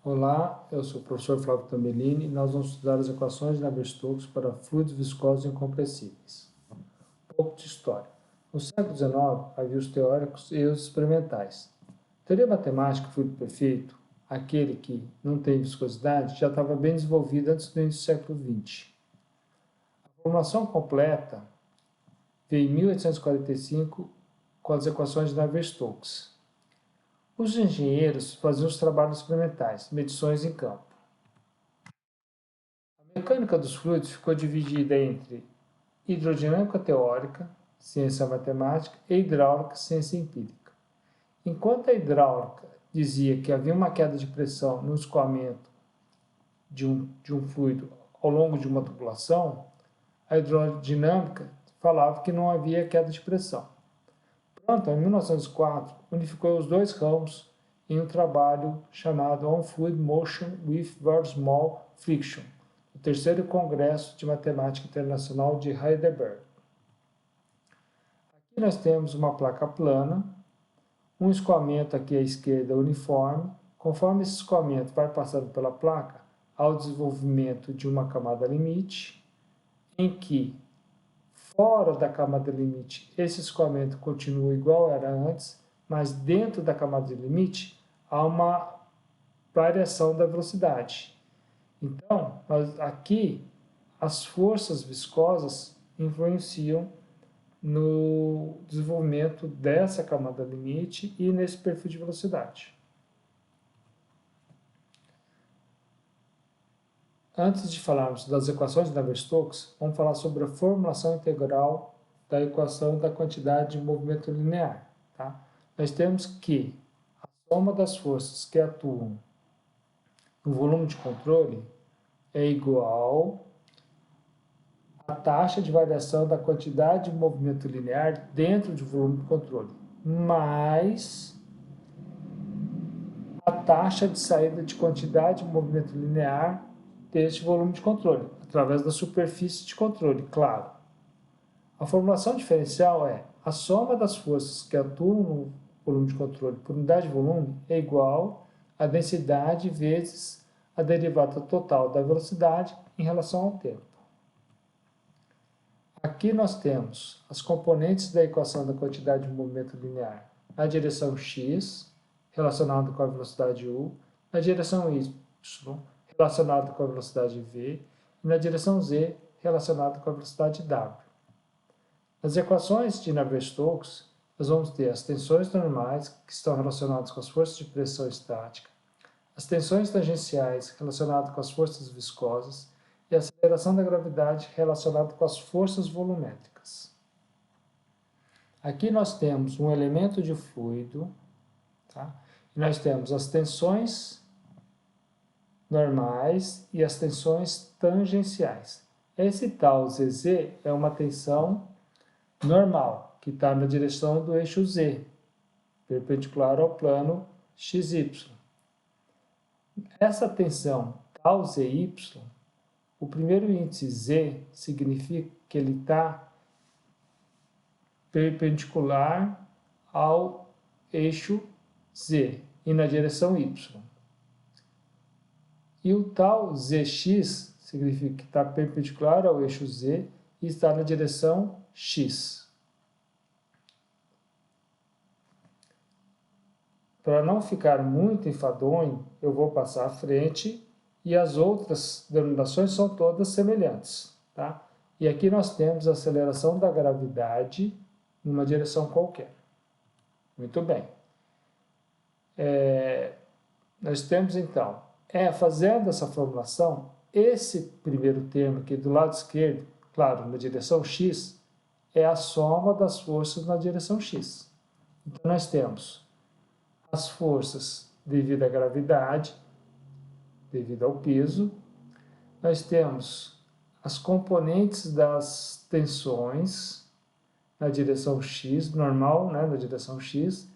Olá, eu sou o professor Flávio Tambellini e nós vamos estudar as equações de Navier-Stokes para fluidos viscosos incompressíveis. Um pouco de história. No século XIX, havia os teóricos e os experimentais. A teoria matemática do fluido perfeito, aquele que não tem viscosidade, já estava bem desenvolvida antes do início do século XX. A formulação completa veio em 1845 com as equações de Navier-Stokes. Os engenheiros faziam os trabalhos experimentais, medições em campo. A mecânica dos fluidos ficou dividida entre hidrodinâmica teórica, ciência matemática, e hidráulica, ciência empírica. Enquanto a hidráulica dizia que havia uma queda de pressão no escoamento de um fluido ao longo de uma tubulação, a hidrodinâmica falava que não havia queda de pressão. Pronto, em 1904, unificou os dois ramos em um trabalho chamado On Fluid Motion with Very Small Friction, o terceiro Congresso de Matemática Internacional de Heidelberg. Aqui nós temos uma placa plana, um escoamento aqui à esquerda uniforme. Conforme esse escoamento vai passando pela placa, há o desenvolvimento de uma camada limite, em que fora da camada limite, esse escoamento continua igual era antes, mas dentro da camada limite há uma variação da velocidade. Então, aqui, as forças viscosas influenciam no desenvolvimento dessa camada limite e nesse perfil de velocidade. Antes de falarmos das equações de Navier-Stokes, vamos falar sobre a formulação integral da equação da quantidade de movimento linear. Tá? Nós temos que a soma das forças que atuam no volume de controle é igual à taxa de variação da quantidade de movimento linear dentro do volume de controle, mais a taxa de saída de quantidade de movimento linear deste volume de controle, através da superfície de controle, claro. A formulação diferencial é a soma das forças que atuam no volume de controle por unidade de volume é igual à densidade vezes a derivada total da velocidade em relação ao tempo. Aqui nós temos as componentes da equação da quantidade de movimento linear na direção x, relacionado com a velocidade u, na direção y, relacionado com a velocidade v, e na direção z, relacionado com a velocidade w. Nas equações de Navier-Stokes, nós vamos ter as tensões normais, que estão relacionadas com as forças de pressão estática, as tensões tangenciais, relacionadas com as forças viscosas, e a aceleração da gravidade, relacionada com as forças volumétricas. Aqui nós temos um elemento de fluido, tá? E nós temos as tensões normais e as tensões tangenciais. Esse tal ZZ é uma tensão normal, que está na direção do eixo Z, perpendicular ao plano XY. Essa tensão tal ZY, o primeiro índice Z significa que ele está perpendicular ao eixo Z e na direção Y. E o tal Zx significa que está perpendicular ao eixo Z e está na direção X. Para não ficar muito enfadonho, eu vou passar à frente e as outras denominações são todas semelhantes. Tá? E aqui nós temos a aceleração da gravidade numa direção qualquer. Muito bem. Nós temos então, fazendo essa formulação, esse primeiro termo aqui do lado esquerdo, claro, na direção x, é a soma das forças na direção x. Então nós temos as forças devido à gravidade, devido ao peso, nós temos as componentes das tensões na direção x, normal, né, na direção x,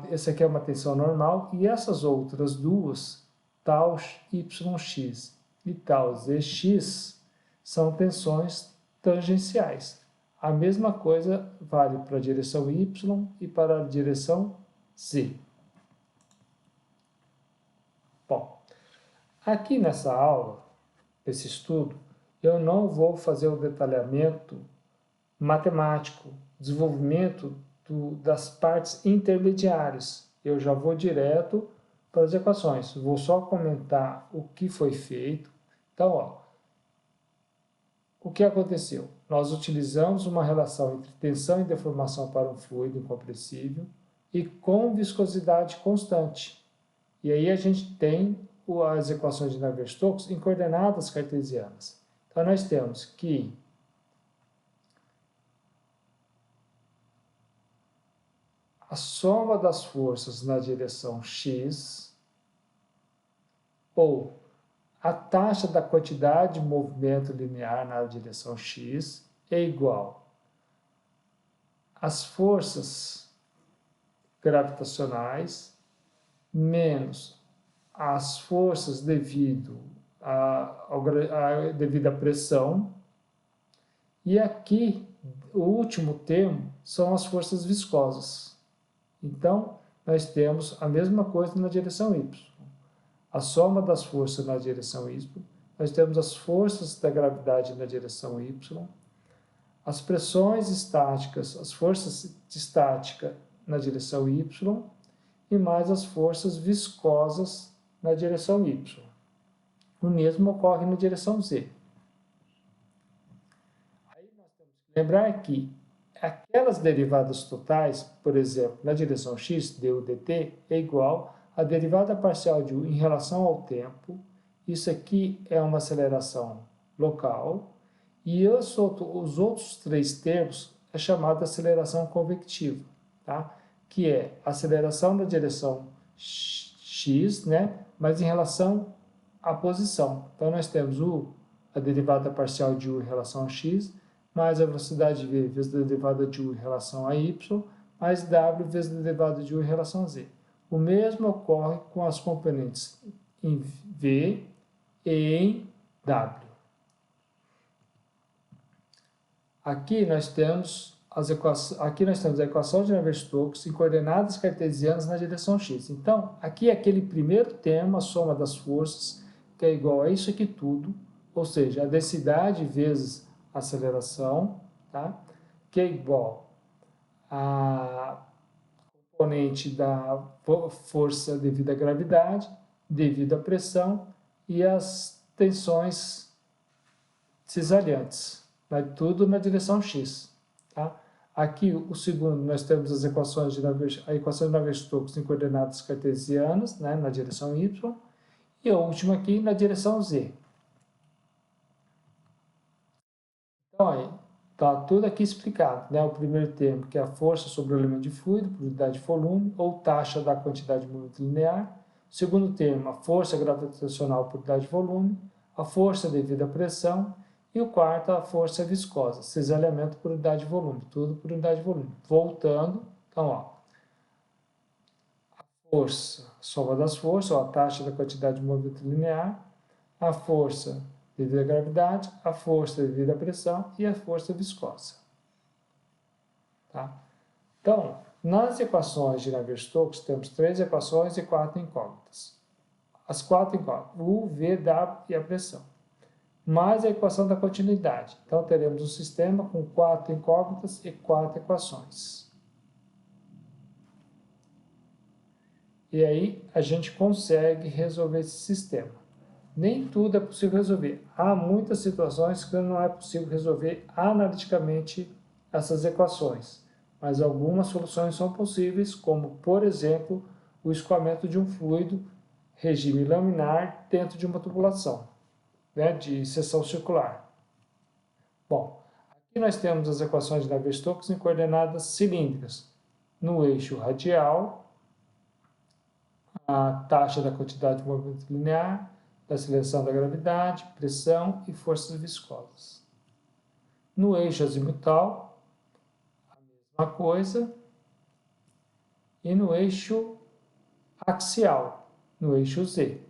essa aqui é uma tensão normal, e essas outras duas, tal YX e tal ZX, são tensões tangenciais. A mesma coisa vale para a direção Y e para a direção Z. Bom, Aqui nessa aula, esse estudo, eu não vou fazer o detalhamento matemático, desenvolvimento das partes intermediárias. Eu já vou direto para as equações. Vou só comentar o que foi feito. Então, ó, o que aconteceu? Nós utilizamos uma relação entre tensão e deformação para um fluido incompressível e com viscosidade constante. E aí a gente tem as equações de Navier-Stokes em coordenadas cartesianas. Então, nós temos que a soma das forças na direção x, ou a taxa da quantidade de movimento linear na direção x, é igual às forças gravitacionais menos as forças devido à pressão. E aqui, o último termo são as forças viscosas. Então, nós temos a mesma coisa na direção y. A soma das forças na direção y, nós temos as forças da gravidade na direção y, as pressões estáticas, as forças de estática na direção y, e mais as forças viscosas na direção y. O mesmo ocorre na direção z. Aí nós temos que lembrar que aquelas derivadas totais, por exemplo, na direção x, du dt, é igual à derivada parcial de u em relação ao tempo. Isso aqui é uma aceleração local. E os outros três termos é chamada aceleração convectiva, tá? Que é a aceleração na direção x, né? Mas em relação à posição. Então, nós temos a derivada parcial de u em relação a x, mais a velocidade v vezes a derivada de u em relação a y, mais w vezes a derivada de u em relação a z. O mesmo ocorre com as componentes em v e em w. Aqui nós temos a equação de Navier-Stokes em coordenadas cartesianas na direção x. Então, aqui é aquele primeiro termo, a soma das forças, que é igual a isso aqui tudo, ou seja, a densidade vezes a aceleração, tá? Que é igual a componente da força devido à gravidade, devido à pressão e as tensões cisalhantes. Vai tudo na direção x. Tá? Aqui, o segundo, nós temos a equação de Navier-Stokes em coordenadas cartesianas, né, na direção y, e a última aqui na direção z. Então, aí, está tudo aqui explicado. Né? O primeiro termo, que é a força sobre o elemento de fluido, por unidade de volume, ou taxa da quantidade de movimento linear. O segundo termo, a força gravitacional por unidade de volume, a força devido à pressão, e o quarto, a força viscosa, cisalhamento por unidade de volume, tudo por unidade de volume. Voltando, então, ó, a força, a soma das forças, ó, a taxa da quantidade de movimento linear, a força devido à gravidade, a força devido à pressão e a força viscosa. Tá? Então, nas equações de Navier-Stokes, temos 3 equações e 4 incógnitas. As 4 incógnitas, U, V, W e a pressão. Mais a equação da continuidade. Então, teremos um sistema com 4 incógnitas e 4 equações. E aí, a gente consegue resolver esse sistema. Nem tudo é possível resolver. Há muitas situações que não é possível resolver analiticamente essas equações, mas algumas soluções são possíveis, como, por exemplo, o escoamento de um fluido regime laminar dentro de uma tubulação, né, de seção circular. Bom, aqui nós temos as equações de Navier-Stokes em coordenadas cilíndricas. No eixo radial, a taxa da quantidade de movimento linear, da aceleração da gravidade, pressão e forças viscosas. No eixo azimutal, a mesma coisa. E no eixo axial, no eixo Z.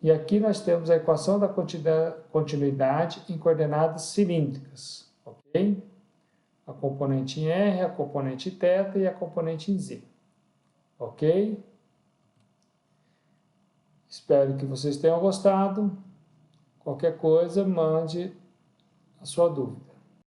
E aqui nós temos a equação da continuidade em coordenadas cilíndricas, ok? A componente em R, a componente em θ e a componente em Z, ok? Espero que vocês tenham gostado. Qualquer coisa, mande a sua dúvida.